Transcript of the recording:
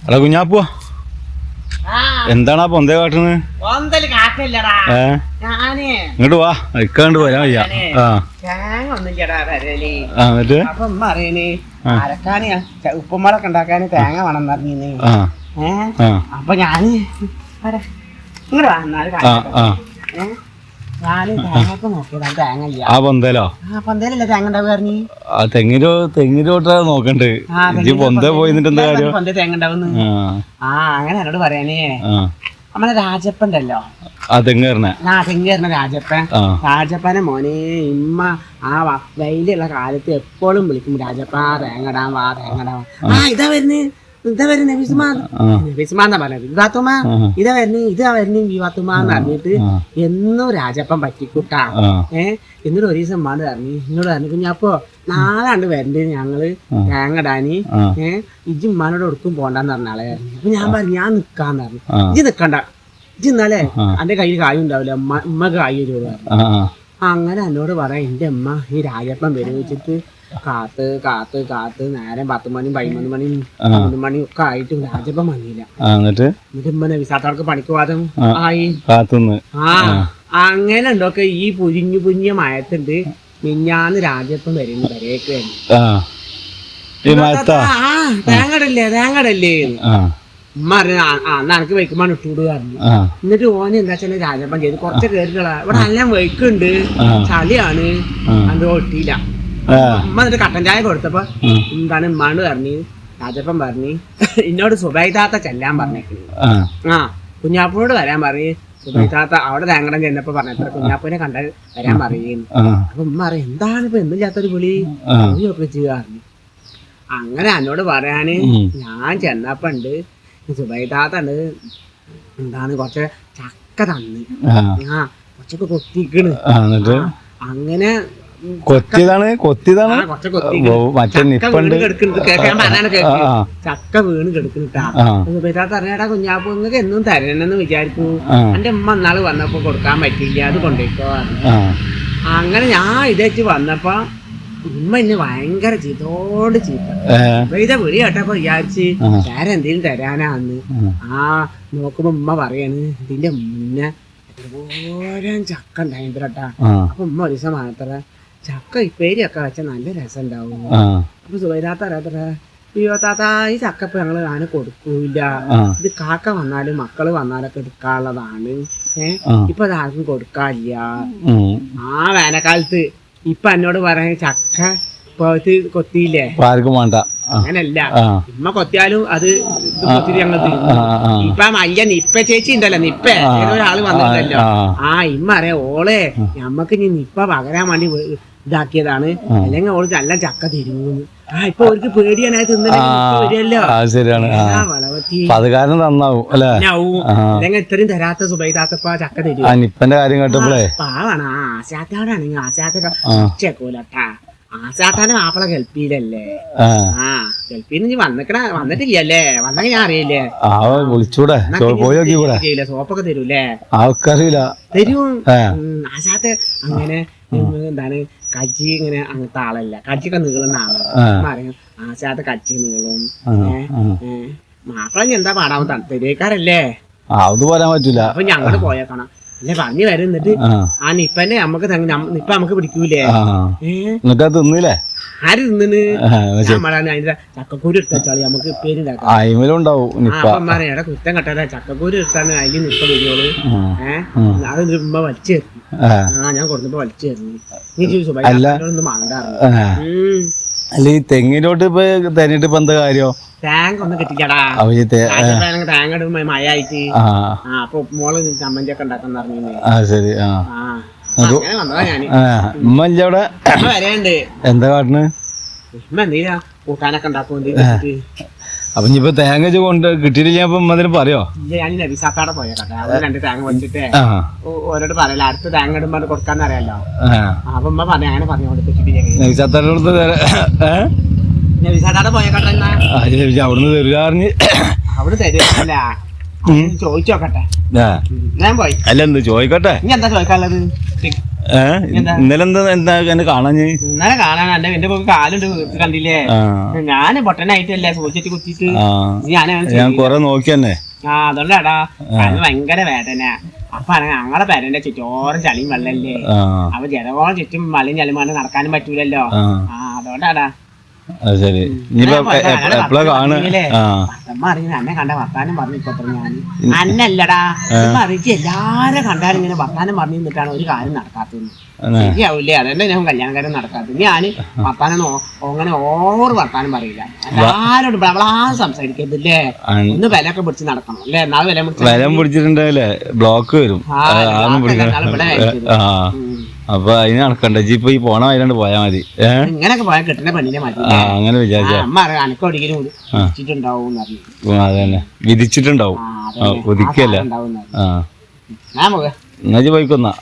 എടാ കുഞ്ഞാപ്പോ എന്താണ് പൊന്തേ കാട്ടുന്നത്? ഇങ്ങോട്ട് വാ, ഇക്കാണ്ട് വരാൻ വയ്യ. ഉപ്പുമുളൊക്കെ ഉണ്ടാക്കാന് തേങ്ങ വേണം പറഞ്ഞേ. അപ്പൊ ഞാന് ഇങ്ങോട്ട് വാ, ഞാന് തേങ്ങക്ക് നോക്കിയതാണ്. തേങ്ങ ഇല്ല. ആ പൊന്തേലോ? ആ പൊന്തേലല്ലേ തേങ്ങ ഉണ്ടാവുക പറഞ്ഞു. തെങ്ങിലോട്ടാ നോക്കണ്ട്. പൊന്തേ പോയി എന്താ കാര്യം? പൊന്തേ തേങ്ങ ഉണ്ടാവുന്നു. അങ്ങനെ എന്നോട് പറയാനേ, നമ്മളെ രാജപ്പൻ ഉണ്ടല്ലോ, തെങ്ങേറിന രാജപ്പനെ മോനെ ഇമ്മ ആ വെയിലുള്ള കാലത്ത് എപ്പോഴും വിളിക്കും, രാജപ്പ തേങ്ങടാൻ വാ, തേങ്ങടാൻ വാ. ഇതാ വരുന്നേ വിസ്മാന്നാ പറഞ്ഞത്. വിവാത്തുമാ ഇതാ വരുന്നേ വിവാത്തുമാന്ന് പറഞ്ഞിട്ട് എന്നും രാജപ്പൻ പറ്റിക്കൂട്ടാ. എന്നിട്ട് ഒരു ദിവസം ഉമ്മാണ്ട് പറഞ്ഞു, എന്നോട് പറഞ്ഞു, കുഞ്ഞപ്പോ നാളാണ്ട് വരണ്ടേ ഞങ്ങള് തേങ്ങടാനി. ഇജ്ജ് ഉമ്മാനോട് ഒടുക്കും പോണ്ടെന്ന് പറഞ്ഞാളെ. അപ്പൊ ഞാൻ പറഞ്ഞു, ഞാൻ നിക്കാന്ന് പറഞ്ഞു. ഇജ്ജ് നിക്കണ്ട, ഇജ്ജ് ഇന്നാലേ എന്റെ കയ്യിൽ കായും ഉണ്ടാവില്ല, ഉമ്മക്ക് കായ് വരുള്ളൂ പറഞ്ഞു. അങ്ങനെ എന്നോട് പറയാം, എന്റെ അമ്മ ഈ രാജപ്പൻ വരുവിച്ചിട്ട് കാത്ത് നേരം 10 മണി 11 മണി 3 മണി ഒക്കെ ആയിട്ടും രാജപ്പൻ വന്നില്ല. എന്നിട്ട് ഉമ്മനെ വിസാത്താൾക്ക് പണിക്ക് പോകാതെ ആയി. അങ്ങനെ ഉണ്ടൊക്കെ ഈ പുരിഞ്ഞു മയത്തുണ്ട്. മിഞ്ഞാന്ന് രാജപ്പൻ വരുന്നു വരേക്ക് തേങ്ങടല്ലേ ഉമ്മ പറഞ്ഞു, എന്നാ എനിക്ക് വയ്ക്കുമ്പോൾ ഇട്ടുകൂട് പറഞ്ഞു. എന്നിട്ട് ഓന് എന്താ വെച്ചാൽ രാജപ്പൻ ചെയ്ത് കുറച്ച് കേറികളാ ഇവിടെ എല്ലാം വയ്ക്കുണ്ട്, ചളിയാണ്, അത് ഒട്ടിയില്ല. ഉമ്മ എന്നിട്ട് കട്ടൻ ചായ കൊടുത്തപ്പോ എന്താണ് ഉമ്മാണ്ട് പറഞ്ഞു, രാജപ്പൻ പറഞ്ഞു എന്നോട് സുബൈതാത്ത ചെല്ലാൻ പറഞ്ഞേക്കുന്നു. കുഞ്ഞാപ്പനോട് വരാൻ പറഞ്ഞു. സുബൈതാത്ത അവിടെ തേങ്ങടം ചെന്നപ്പോ പറഞ്ഞത്ര കുഞ്ഞാപ്പനെ കണ്ട വരാൻ പറയുന്നു. അപ്പൊ ഉമ്മ പറയും, എന്താണ് ഇപ്പൊ എന്തില്ലാത്തൊരു വിളി ഒക്കെ ചെയ്യാറുണ്ട്. അങ്ങനെ എന്നോട് പറയാന് ഞാൻ ചെന്നപ്പോ ഉണ്ട് സുബൈതാത്ത ഉണ്ട്, എന്താണ് കുറച്ച് ചക്ക തന്ന്, കുറച്ചൊക്കെ കൊത്തിക്കണ്. അങ്ങനെ ചക്ക വീണ് കിടക്കുന്നിട്ടാ. പറഞ്ഞാ കുഞ്ഞാപ്പൂ നിങ്ങൾക്ക് എന്നും തരണമെന്ന് വിചാരിച്ചു, എന്റെ ഉമ്മ എന്നാള് വന്നപ്പോ കൊടുക്കാൻ പറ്റില്ല, അത് കൊണ്ടേക്കോ. അങ്ങനെ ഞാൻ ഇതേച്ച് വന്നപ്പോ ഉമ്മ എന്നെ ഭയങ്കര ചീത്തോട് ചീത്ത. അപ്പൊ ഇതെ വിളി കേട്ടപ്പോ വിചാരിച്ച് വേറെ എന്തേലും തരാനാന്ന്. നോക്കുമ്പോ ഉമ്മ പറയാണ്, ഇതിന്റെ മുന്നേ എത്രപോരം ചക്ക ഉണ്ടായിട്ടാ. അപ്പൊ ഉമ്മ ഒരു ദിവസം മാത്രം ചക്ക ഇപ്പേരിയൊക്കെ വെച്ച നല്ല രസം ഉണ്ടാവും. അപ്പൊ സുബൈതാത്ത അറിയാത്ര, അയ്യോ താത്ത ഈ ചക്കപ്പ് ഞങ്ങള് ഞാൻ കൊടുക്കൂല, ഇത് കാക്ക വന്നാലും മക്കള് വന്നാലൊക്കെ എടുക്കാനുള്ളതാണ്. ഇപ്പൊ അത് ആർക്കും കൊടുക്കാനില്ല. ആ വേനൽക്കാലത്ത് ഇപ്പൊ എന്നോട് പറയാൻ ചക്ക പോയിട്ട് കൊത്തിയില്ലേ, ആർക്കും വേണ്ട. അങ്ങനല്ല, ഇമ്മ കൊത്തിയാലും അത് കൊത്തിട്ട് ഞങ്ങൾ ഇപ്പൊ അയ്യ നിപ്പ ചേച്ചി ഉണ്ടല്ലോ, നിപ്പ ഏതൊരാള് വന്നിട്ടുണ്ടല്ലോ. ഇമ്മ അറിയാം ഓളെ ഞമ്മക്ക് ഇനി നിപ്പ പകരാൻ വേണ്ടി ഇതാക്കിയതാണ്, അല്ലെങ്കിൽ ഓള് നല്ല ചക്ക തിരിഞ്ഞു. ഇപ്പൊ അവർക്ക് പേടിയാണ് തിന്നല്ലോ. അല്ലെങ്കിൽ ഇത്രയും തരാത്ത സുബൈതാത്തപ്പ ചക്ക തരും. പാവാണ് ആശാത്തോടാണെങ്കിൽ ആശാത്തൊക്കെ ഉച്ചക്കൂലട്ടാ. ആശാത്താന്റെ മാപ്പിള ഗൾഫിയിലല്ലേ. ഗൾഫിന്ന് വന്നിട്ടില്ലല്ലേ, വന്നെങ്കിൽ ഞാൻ അറിയില്ലേ. വിളിച്ചൂടെ സോപ്പൊക്കെ തരൂലേ? തരും ആശാത്ത്. അങ്ങനെ എന്താണ് കച്ചി ഇങ്ങനെ അങ്ങനത്തെ ആളല്ല, കച്ചിയൊക്കെ നീളുന്ന ആളാണ്. ആശാത്ത് കച്ചി നീളും. മാപ്പിള എന്താ പാടാൻ തരുവേക്കാരല്ലേ, അത് പറയാൻ പറ്റൂല. അപ്പൊ ഞങ്ങള് പോയേക്കണം അല്ലെ പറഞ്ഞു വരുന്നിട്ട് ആ നിപ്പന്നെ നമുക്ക് നിപ്പ നമുക്ക് പിടിക്കൂലേ. തിന്നില്ലേ? ആര് തിന്നിന്? അതിന്റെ ചക്കക്കൂര് എടുത്താളി നമുക്ക് പേരുണ്ടാക്കാം. എടാ കുറ്റം കട്ടാ ചക്കക്കൂര് എടുത്താണ് അതിൽ നിപ്പ വരുവോള്. അത് ഉമ്മ വലിച്ചു തരുന്നു. ഞാൻ കൊടുത്തപ്പോ വലിച്ചു തരുന്നു. നീ സുബൈൊന്നും വാങ്ങാറുണ്ട്. അല്ല ഈ തെങ്ങിലോട്ട് ഇപ്പൊ തന്നിട്ട് ഇപ്പൊ എന്താ കാര്യം? ടാങ്ക് ഒന്നും കിട്ടിക്കടാ. ടാങ്ക് ഇടുമ്പോ മഴ ആയിട്ട് അപ്പൊ മോള് ചമ്മന്തി ഒക്കെ ഉണ്ടാക്കാൻ പറഞ്ഞു. വരണ്ട് എന്താ കാട്ടണ്? ഉമ്മ എന്തീരാ കൂട്ടാനൊക്കെ ഉണ്ടാക്കും. അപ്പൊ ഇനിയിപ്പോ തേങ്ങ കൊണ്ട് കിട്ടിയിട്ടില്ല അപ്പൊ അതിന് പറയോ? ഞാൻ നബിസാത്താടെ പോയേക്കട്ടെ, അത് 2 തേങ്ങ വെച്ചിട്ട് ഓരോട് പറയല, അടുത്ത തേങ്ങ ഇടുമ്പോ കൊടുക്കാന്ന് അറിയാലോ. അപ്പൊ ഉമ്മ പറഞ്ഞു അങ്ങനെ പറഞ്ഞു കൊടുത്തിട്ട് നബിസാത്താടെ പോയേക്കട്ടെ. അവിടുന്ന് തരുകാറിഞ്ഞ് അവിടെ തരില്ല, ചോദിച്ചോക്കട്ടെ. ഞാൻ പോയി. അല്ല എന്ത് ചോദിക്കട്ടെ? ഇനി എന്താ ചോദിക്കാനുള്ളത്? ഇന്നലെ എന്താ എന്നെ കാണാൻ ഇന്നലെ കാണാൻ എന്റെ കാലുണ്ട് കണ്ടില്ലേ ഞാന് പൊട്ടനായിട്ടല്ലേ സൂചിച്ചിട്ട് കുത്തിട്ട് ഞാൻ കൊറേ നോക്കി തന്നെ. അതുകൊണ്ടാടാ കാലിന് ഭയങ്കര വേദന. അപ്പൊ ഞങ്ങളെ പേരന്റെ ചുറ്റോറും ചളിയും വെള്ളല്ലേ, അപ്പൊ ജനകോളം ചുറ്റും മലയും ചളിമാണ്ട് നടക്കാനും പറ്റൂലല്ലോ. അതുകൊണ്ടാടാ. അത് ശരി. എപ്പോഴാ കാണുക? അമ്മ അറിയുന്ന എന്നെ കണ്ട വർത്താനം പറഞ്ഞു ഇപ്പൊ ഞാൻ അന്നല്ലടാ അറിയിച്ച് എല്ലാരും കണ്ടാലും ഇങ്ങനെ വർത്താനം പറഞ്ഞു നിന്നിട്ടാണ് ഒരു കാര്യം നടക്കാത്തത്. ശരിയാവൂലേ? അതന്നെ ഞാൻ കല്യാണക്കാരൻ നടക്കാത്തത്. ഞാൻ വർത്താനം അങ്ങനെ ഓവർ വർത്താനം പറയില്ല. എല്ലാരോടും അവളാ സംസാരിക്കരുതല്ലേ, ഒന്ന് വിലയൊക്കെ പിടിച്ച് നടക്കണം അല്ലേ? എന്നാലും വില പിടിച്ചിട്ടുണ്ടാവില്ലേ? ബ്ലോക്ക് വരും. അപ്പൊ അതിന് നടക്കണ്ട. ഇപ്പൊ ഈ പോണ വയലാണ്ട് പോയാ മതി. ഇങ്ങനൊക്കെ പോയാൽ കിട്ടുന്ന പെണ്ണിനെ മതി. അങ്ങനെ വിചാരിച്ചാ അനക്കൊടിക്കലും വിധിച്ചിട്ടുണ്ടാവും. അതന്നെ വിധിച്ചിട്ടുണ്ടാവും. ഒതുക്കല്ല. എന്നാ പോയിക്കൊന്നാ.